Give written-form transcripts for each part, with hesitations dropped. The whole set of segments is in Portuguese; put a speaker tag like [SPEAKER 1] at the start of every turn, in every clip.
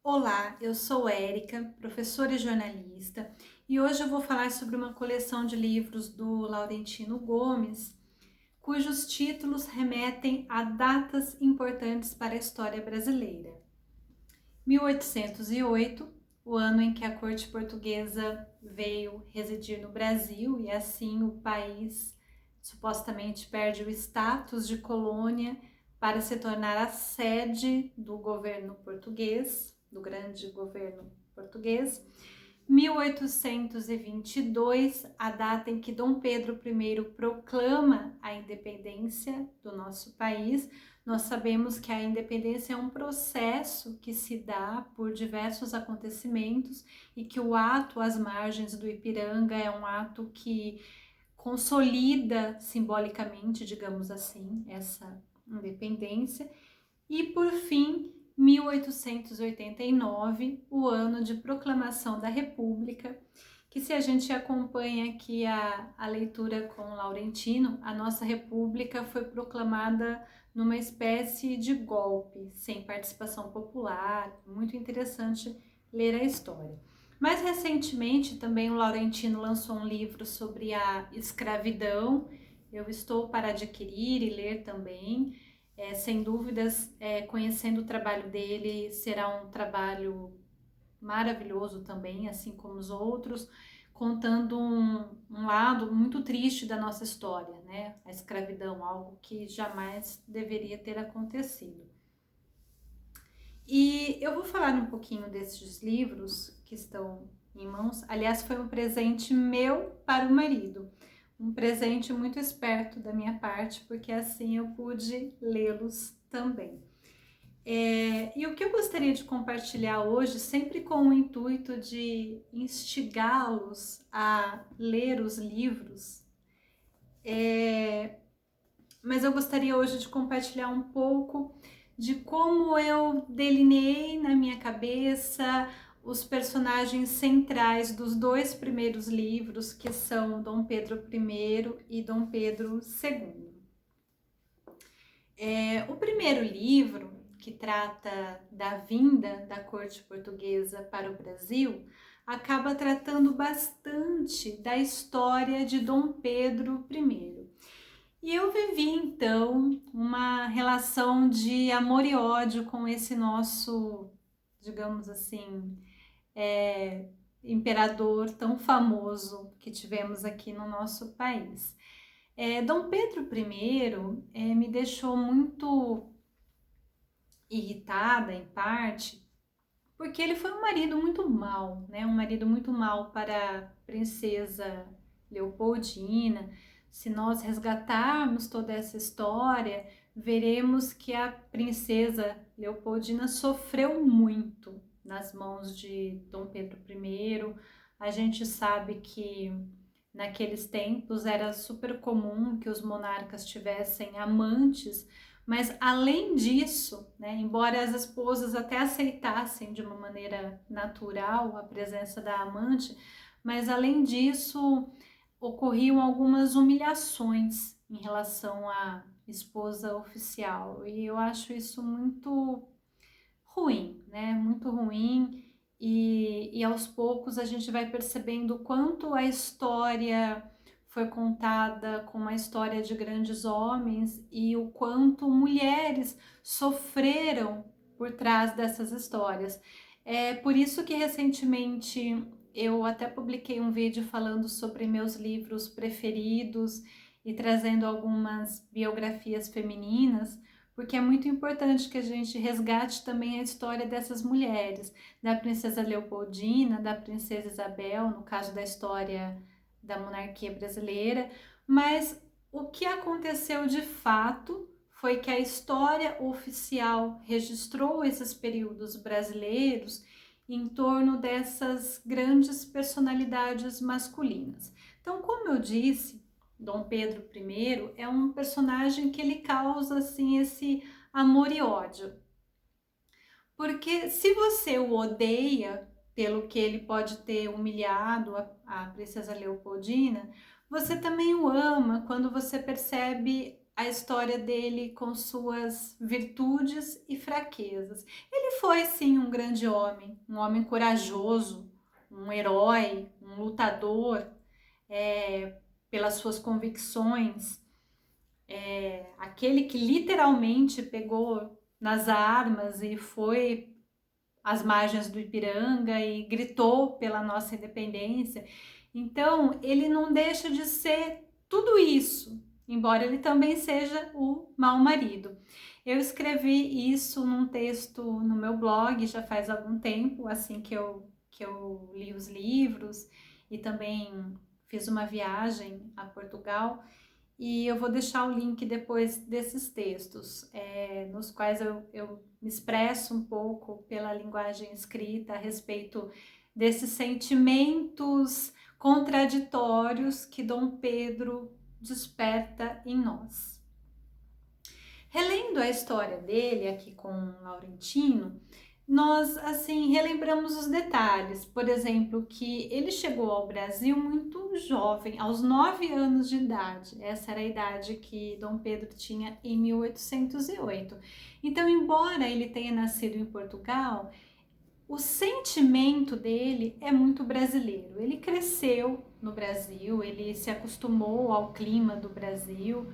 [SPEAKER 1] Olá, eu sou Érica, professora e jornalista, e hoje eu vou falar sobre uma coleção de livros do Laurentino Gomes, cujos títulos remetem a datas importantes para a história brasileira. 1808, o ano em que a corte portuguesa veio residir no Brasil e assim o país supostamente perde o status de colônia para se tornar a sede do governo português, do grande governo português. 1822, a data em que Dom Pedro I proclama a independência do nosso país. Nós sabemos que a independência é um processo que se dá por diversos acontecimentos e que o ato às margens do Ipiranga é um ato que consolida simbolicamente, digamos assim, essa independência. E por fim, 1889, o ano de proclamação da República, que se a gente acompanha aqui a leitura com Laurentino, a nossa República foi proclamada numa espécie de golpe, sem participação popular, muito interessante ler a história. Mais recentemente, também o Laurentino lançou um livro sobre a escravidão, eu estou para adquirir e ler também. Sem dúvidas, conhecendo o trabalho dele, será um trabalho maravilhoso também, assim como os outros, contando um lado muito triste da nossa história, né? A escravidão, algo que jamais deveria ter acontecido. E eu vou falar um pouquinho desses livros que estão em mãos. Aliás, foi um presente meu para o marido. Um presente muito esperto da minha parte, porque assim eu pude lê-los também. E o que eu gostaria de compartilhar hoje, sempre com o intuito de instigá-los a ler os livros, mas eu gostaria hoje de compartilhar um pouco de como eu delineei na minha cabeça os personagens centrais dos dois primeiros livros, que são Dom Pedro I e Dom Pedro II. O primeiro livro, que trata da vinda da corte portuguesa para o Brasil, acaba tratando bastante da história de Dom Pedro I. E eu vivi então uma relação de amor e ódio com esse nosso, digamos assim, imperador tão famoso que tivemos aqui no nosso país. Dom Pedro I me deixou muito irritada, em parte, porque ele foi um marido muito mau, né? Um marido muito mau para a princesa Leopoldina. Se nós resgatarmos toda essa história, veremos que a princesa Leopoldina sofreu muito nas mãos de Dom Pedro I. A gente sabe que naqueles tempos era super comum que os monarcas tivessem amantes, mas além disso, né, embora as esposas até aceitassem de uma maneira natural a presença da amante, mas além disso ocorriam algumas humilhações em relação à esposa oficial, e eu acho isso muito ruim, né? Muito ruim. E aos poucos a gente vai percebendo o quanto a história foi contada com uma história de grandes homens e o quanto mulheres sofreram por trás dessas histórias. É por isso que recentemente eu até publiquei um vídeo falando sobre meus livros preferidos e trazendo algumas biografias femininas, porque é muito importante que a gente resgate também a história dessas mulheres, da princesa Leopoldina, da princesa Isabel, no caso da história da monarquia brasileira, mas o que aconteceu de fato foi que a história oficial registrou esses períodos brasileiros em torno dessas grandes personalidades masculinas. Então, como eu disse, Dom Pedro I é um personagem que ele causa assim esse amor e ódio. Porque se você o odeia pelo que ele pode ter humilhado a princesa Leopoldina, você também o ama quando você percebe a história dele com suas virtudes e fraquezas. Ele foi, sim, um grande homem, um homem corajoso, um herói, um lutador, pelas suas convicções, aquele que literalmente pegou nas armas e foi às margens do Ipiranga e gritou pela nossa independência. Então, ele não deixa de ser tudo isso, embora ele também seja o mau marido. Eu escrevi isso num texto no meu blog já faz algum tempo, assim que eu li os livros e também fiz uma viagem a Portugal. E eu vou deixar o link depois desses textos, nos quais eu me expresso um pouco pela linguagem escrita a respeito desses sentimentos contraditórios que Dom Pedro desperta em nós. Relendo a história dele aqui com Laurentino, nós assim relembramos os detalhes, por exemplo, que ele chegou ao Brasil muito jovem, aos 9 anos de idade. Essa era a idade que Dom Pedro tinha em 1808. Então, embora ele tenha nascido em Portugal, o sentimento dele é muito brasileiro. Ele cresceu no Brasil, ele se acostumou ao clima do Brasil,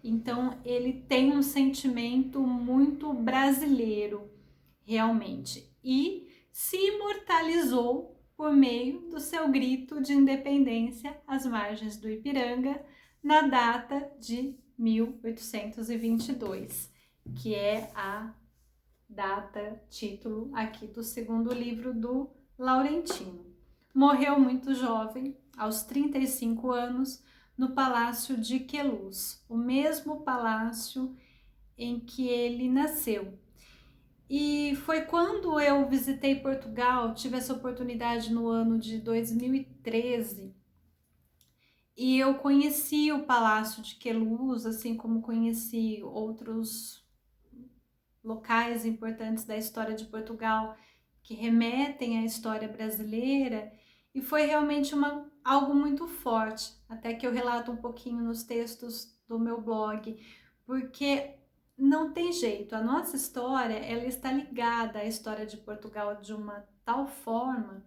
[SPEAKER 1] então ele tem um sentimento muito brasileiro realmente, e se imortalizou por meio do seu grito de independência às margens do Ipiranga na data de 1822, que é a data, título aqui do segundo livro do Laurentino. Morreu muito jovem, aos 35 anos, no Palácio de Queluz, o mesmo palácio em que ele nasceu. E foi quando eu visitei Portugal, tive essa oportunidade no ano de 2013, e eu conheci o Palácio de Queluz, assim como conheci outros locais importantes da história de Portugal que remetem à história brasileira, e foi realmente algo muito forte, até que eu relato um pouquinho nos textos do meu blog, porque não tem jeito, a nossa história ela está ligada à história de Portugal de uma tal forma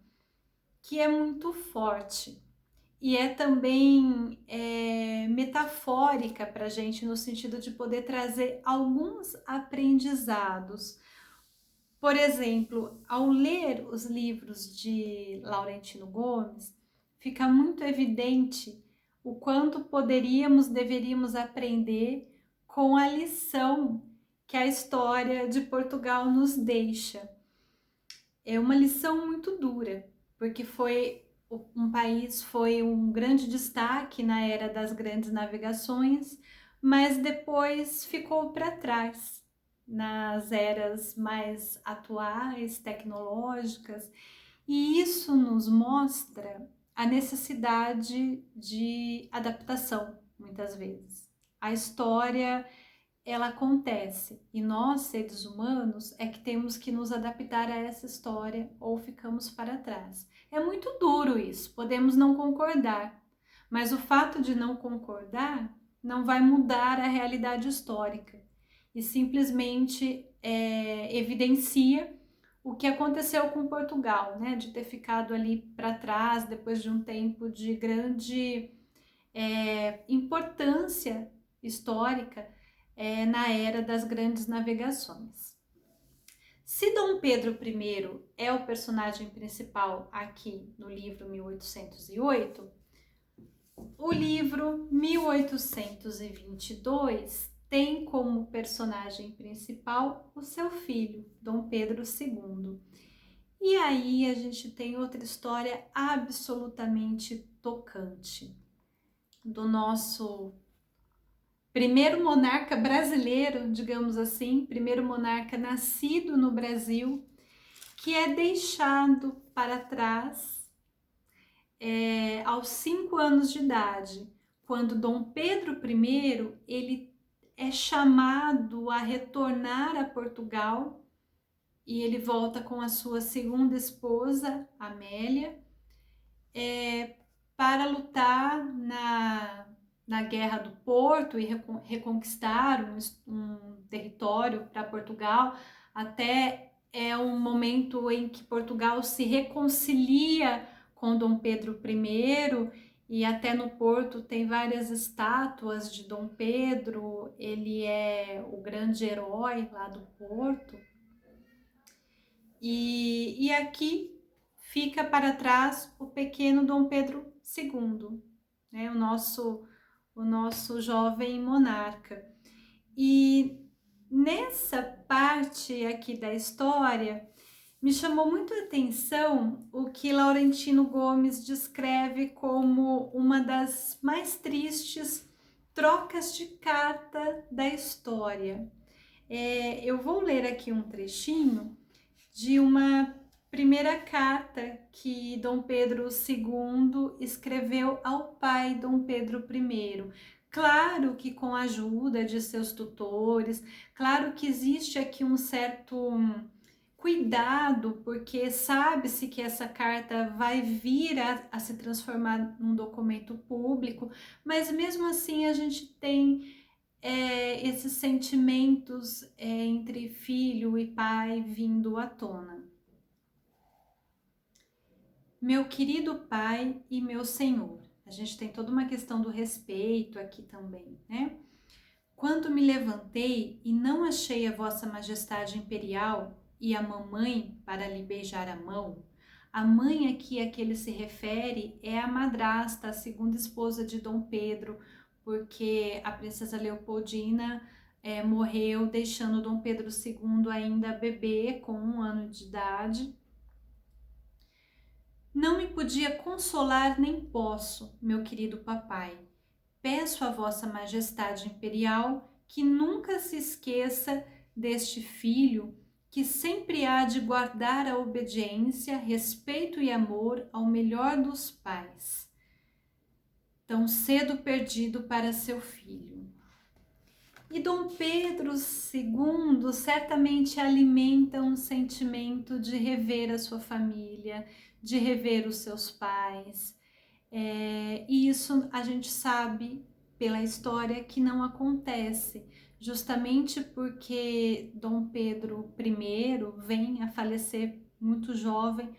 [SPEAKER 1] que é muito forte e é também metafórica para a gente no sentido de poder trazer alguns aprendizados. Por exemplo, ao ler os livros de Laurentino Gomes, fica muito evidente o quanto deveríamos aprender com a lição que a história de Portugal nos deixa. É uma lição muito dura, porque um país foi um grande destaque na era das grandes navegações, mas depois ficou para trás nas eras mais atuais, tecnológicas, e isso nos mostra a necessidade de adaptação, muitas vezes. A história, ela acontece e nós, seres humanos, é que temos que nos adaptar a essa história ou ficamos para trás. É muito duro isso, podemos não concordar, mas o fato de não concordar não vai mudar a realidade histórica e simplesmente evidencia o que aconteceu com Portugal, né? De ter ficado ali para trás depois de um tempo de grande importância histórica na era das grandes navegações. Se Dom Pedro I é o personagem principal aqui no livro 1808, o livro 1822 tem como personagem principal o seu filho, Dom Pedro II. E aí a gente tem outra história absolutamente tocante do nosso primeiro monarca brasileiro, digamos assim, primeiro monarca nascido no Brasil, que é deixado para trás aos 5 anos de idade, quando Dom Pedro I ele é chamado a retornar a Portugal e ele volta com a sua segunda esposa, Amélia, para lutar na Guerra do Porto e reconquistar um território para Portugal, até é um momento em que Portugal se reconcilia com Dom Pedro I, e até no Porto tem várias estátuas de Dom Pedro, ele é o grande herói lá do Porto. E aqui fica para trás o pequeno Dom Pedro II, né, o nosso jovem monarca. E nessa parte aqui da história, me chamou muito a atenção o que Laurentino Gomes descreve como uma das mais tristes trocas de carta da história. Eu vou ler aqui um trechinho de uma primeira carta que Dom Pedro II escreveu ao pai Dom Pedro I. Claro que com a ajuda de seus tutores, claro que existe aqui um certo cuidado, porque sabe-se que essa carta vai vir a se transformar num documento público, mas mesmo assim a gente tem esses sentimentos entre filho e pai vindo à tona. Meu querido pai e meu senhor, a gente tem toda uma questão do respeito aqui também, né? Quando me levantei e não achei a vossa majestade imperial e a mamãe para lhe beijar a mão, a mãe aqui a que ele se refere é a madrasta, a segunda esposa de Dom Pedro, porque a princesa Leopoldina morreu deixando Dom Pedro II ainda bebê, com 1 ano de idade. Não me podia consolar nem posso, meu querido papai. Peço a vossa majestade imperial que nunca se esqueça deste filho, que sempre há de guardar a obediência, respeito e amor ao melhor dos pais, tão cedo perdido para seu filho. E Dom Pedro II certamente alimenta um sentimento de rever a sua família, de rever os seus pais. E isso a gente sabe pela história que não acontece, justamente porque Dom Pedro I vem a falecer muito jovem,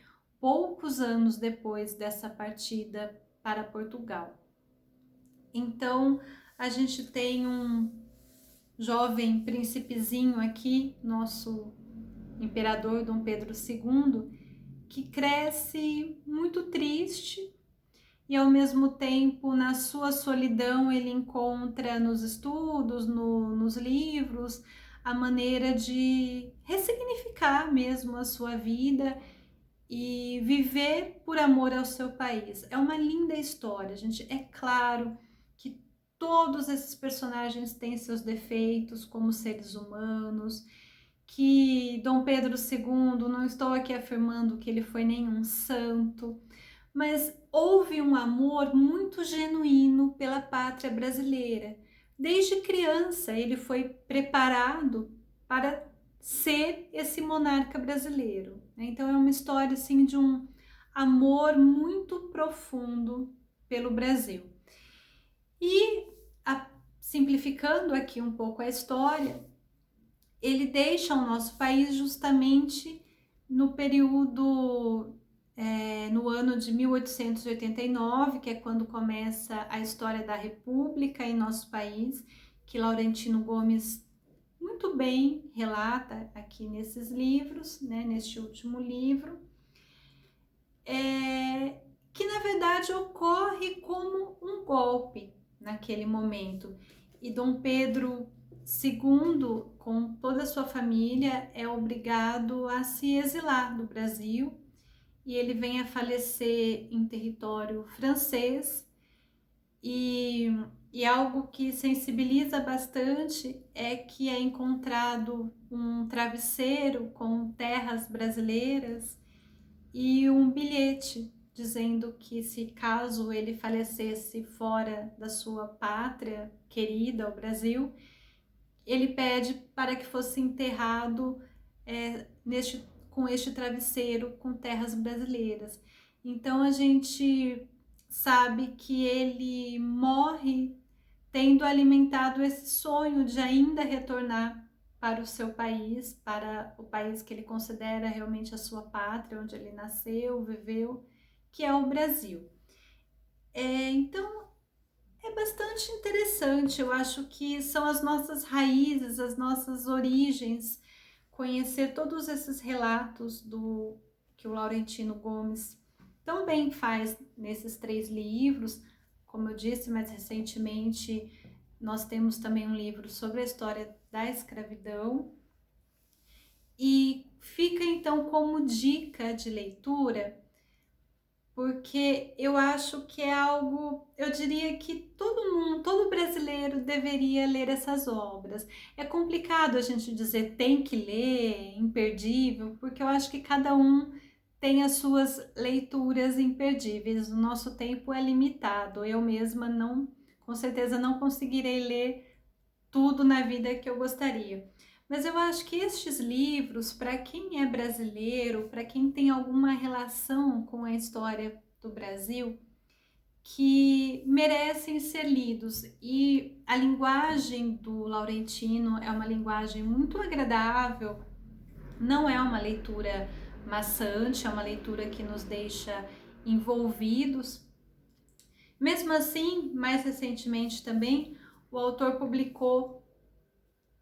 [SPEAKER 1] poucos anos depois dessa partida para Portugal. Então, a gente tem um jovem príncipezinho aqui, nosso imperador Dom Pedro II, que cresce muito triste e ao mesmo tempo na sua solidão ele encontra nos estudos, nos livros, a maneira de ressignificar mesmo a sua vida e viver por amor ao seu país. É uma linda história, gente. É claro que todos esses personagens têm seus defeitos como seres humanos, que Dom Pedro II, não estou aqui afirmando que ele foi nenhum santo, mas houve um amor muito genuíno pela pátria brasileira. Desde criança ele foi preparado para ser esse monarca brasileiro. Então é uma história assim de um amor muito profundo pelo Brasil. E simplificando aqui um pouco a história, ele deixa o nosso país justamente no período, no ano de 1889, que é quando começa a história da República em nosso país, que Laurentino Gomes muito bem relata aqui nesses livros, né, neste último livro, que na verdade ocorre como um golpe naquele momento. E Dom Pedro II, com toda a sua família, é obrigado a se exilar do Brasil e ele vem a falecer em território francês. E algo que sensibiliza bastante é que é encontrado um travesseiro com terras brasileiras e um bilhete dizendo que se caso ele falecesse fora da sua pátria querida, o Brasil, ele pede para que fosse enterrado com este travesseiro com terras brasileiras. Então a gente sabe que ele morre tendo alimentado esse sonho de ainda retornar para o seu país, para o país que ele considera realmente a sua pátria, onde ele nasceu, viveu, que é o Brasil. Então, é bastante interessante, eu acho que são as nossas raízes, as nossas origens, conhecer todos esses relatos que o Laurentino Gomes também faz nesses 3 livros. Como eu disse, mais recentemente nós temos também um livro sobre a história da escravidão, e fica então como dica de leitura, porque eu acho que é algo, eu diria que todo mundo, todo brasileiro deveria ler essas obras. É complicado a gente dizer tem que ler, imperdível, porque eu acho que cada um tem as suas leituras imperdíveis. O nosso tempo é limitado. Eu mesma não, com certeza não conseguirei ler tudo na vida que eu gostaria. Mas eu acho que estes livros, para quem é brasileiro, para quem tem alguma relação com a história do Brasil, que merecem ser lidos. E a linguagem do Laurentino é uma linguagem muito agradável, não é uma leitura maçante, é uma leitura que nos deixa envolvidos. Mesmo assim, mais recentemente também, o autor publicou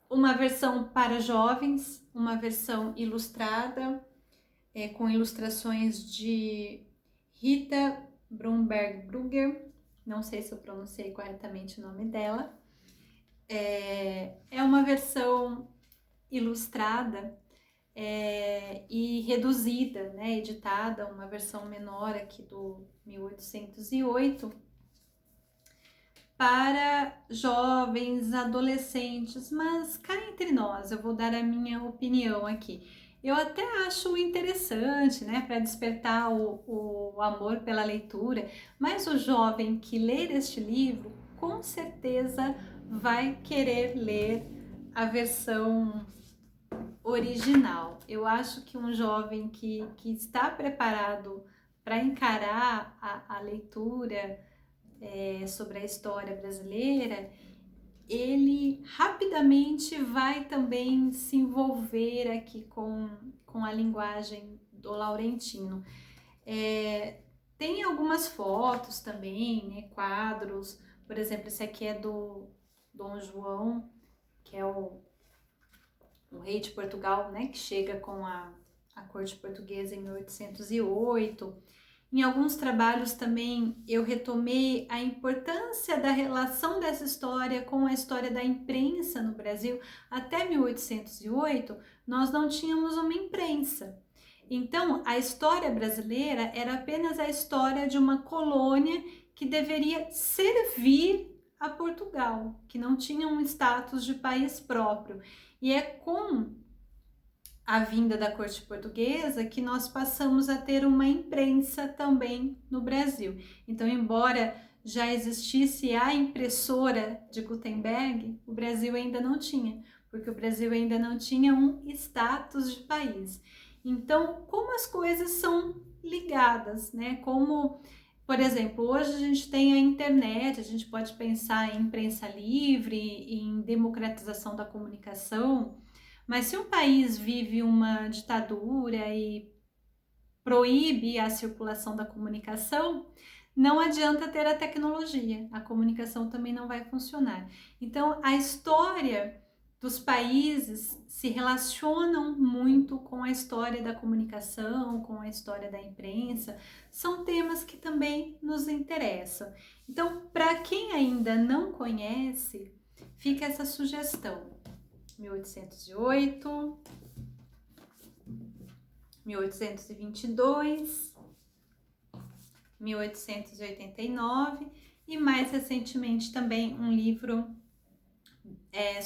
[SPEAKER 1] uma versão para jovens, uma versão ilustrada, com ilustrações de Rita Brumberg-Brugger, não sei se eu pronunciei corretamente o nome dela. É uma versão ilustrada e reduzida, né, editada, uma versão menor aqui do 1808, para jovens, adolescentes, mas cá entre nós, eu vou dar a minha opinião aqui. Eu até acho interessante, né, para despertar o amor pela leitura, mas o jovem que ler este livro, com certeza vai querer ler a versão original. Eu acho que um jovem que está preparado para encarar a leitura sobre a história brasileira, ele rapidamente vai também se envolver aqui com a linguagem do Laurentino. Tem algumas fotos também, né, quadros, por exemplo, esse aqui é do Dom João, que é o rei de Portugal, né, que chega com a corte portuguesa em 1808. Em alguns trabalhos também eu retomei a importância da relação dessa história com a história da imprensa no Brasil. Até 1808, nós não tínhamos uma imprensa. Então, a história brasileira era apenas a história de uma colônia que deveria servir a Portugal, que não tinha um status de país próprio. E é com a vinda da corte portuguesa que nós passamos a ter uma imprensa também no Brasil. Então, embora já existisse a impressora de Gutenberg, o Brasil ainda não tinha, porque o Brasil ainda não tinha um status de país. Então, como as coisas são ligadas, né? Como, por exemplo, hoje a gente tem a internet, a gente pode pensar em imprensa livre, em democratização da comunicação, mas se um país vive uma ditadura e proíbe a circulação da comunicação, não adianta ter a tecnologia, a comunicação também não vai funcionar. Então, a história dos países se relacionam muito com a história da comunicação, com a história da imprensa, são temas que também nos interessam. Então, para quem ainda não conhece, fica essa sugestão. 1808, 1822, 1889 e mais recentemente também um livro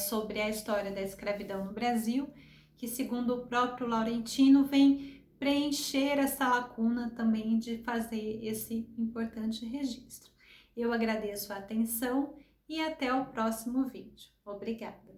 [SPEAKER 1] sobre a história da escravidão no Brasil, que segundo o próprio Laurentino vem preencher essa lacuna também de fazer esse importante registro. Eu agradeço a atenção e até o próximo vídeo. Obrigada!